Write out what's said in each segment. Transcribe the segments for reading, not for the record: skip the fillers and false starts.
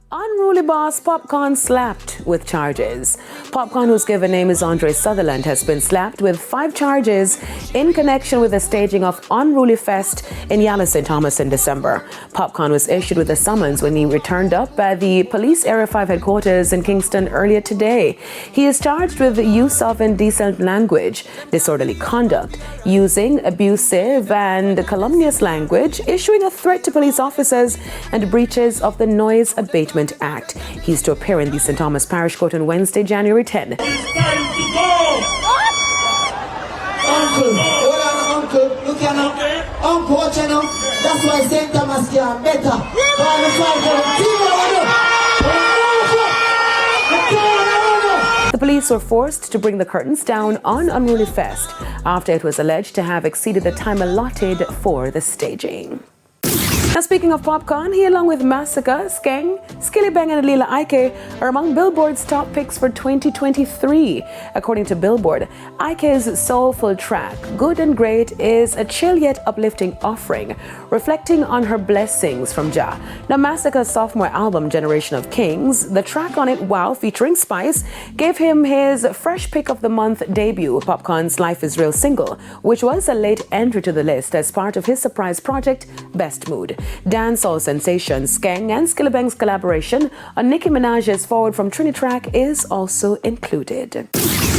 Unruly boss Popcaan slapped with charges. Popcaan, whose given name is Andre Sutherland, has been slapped with 5 charges in connection with the staging of Unruly Fest in Yala St. Thomas in December. Popcaan was issued with a summons when he returned up at the Police Area 5 headquarters in Kingston earlier today. He is charged with the use of indecent language, disorderly conduct, using abusive and calumnious language, issuing a threat to police officers, and breaches of the Noise Abatement Act. He's to appear in the St. Thomas Parish Court on Wednesday, January 10. It's time to go! Uncle, hold on, uncle, look at now. Uncle, watch out now. That's why St. Thomas can better. The police were forced to bring the curtains down on Unruly Fest after it was alleged to have exceeded the time allotted for the staging. Now, speaking of Popcaan, he, along with Massacre, Skeng, Skillibeng, and Alila Ike, are among Billboard's top picks for 2023. According to Billboard, Ike's soulful track, Good and Great, is a chill yet uplifting offering, reflecting on her blessings from Jah. Now, Massacre's sophomore album, Generation of Kings, the track on it, Wow, featuring Spice, gave him his Fresh Pick of the Month debut, Popcaan's Life is Real single, which was a late entry to the list as part of his surprise project, Best Mood. Dancehall sensation Skeng and Skillibeng's collaboration on Nicki Minaj's Forward from Trini track is also included.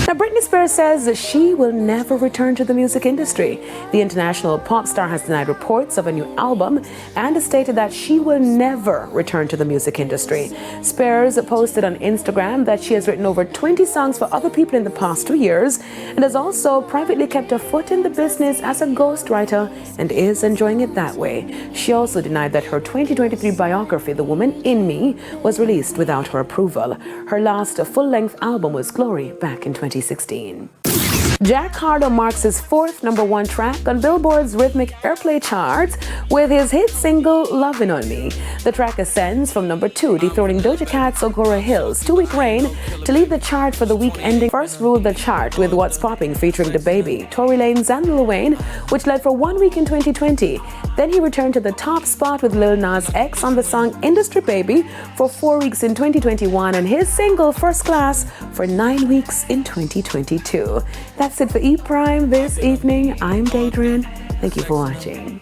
Now, Britney Spears says she will never return to the music industry. The international pop star has denied reports of a new album and has stated that she will never return to the music industry. Spears posted on Instagram that she has written over 20 songs for other people in the past 2 years and has also privately kept her foot in the business as a ghostwriter and is enjoying it that way. She also denied that her 2023 biography, The Woman in Me, was released without her approval. Her last full-length album was Glory back in 2016. Jack Harlow marks his 4th #1 track on Billboard's rhythmic airplay charts with his hit single Lovin' On Me. The track ascends from #2, dethroning Doja Cat's Ogora Hill's 2-week reign to lead the chart for the week ending. First ruled the chart with What's Popping featuring DaBaby, Tory Lanez and Lil Wayne, which led for 1 week in 2020. Then he returned to the top spot with Lil Nas X on the song Industry Baby for 4 weeks in 2021 and his single First Class for 9 weeks in 2022. That's it for E Prime this evening. I'm Daedrin. Thank you for watching.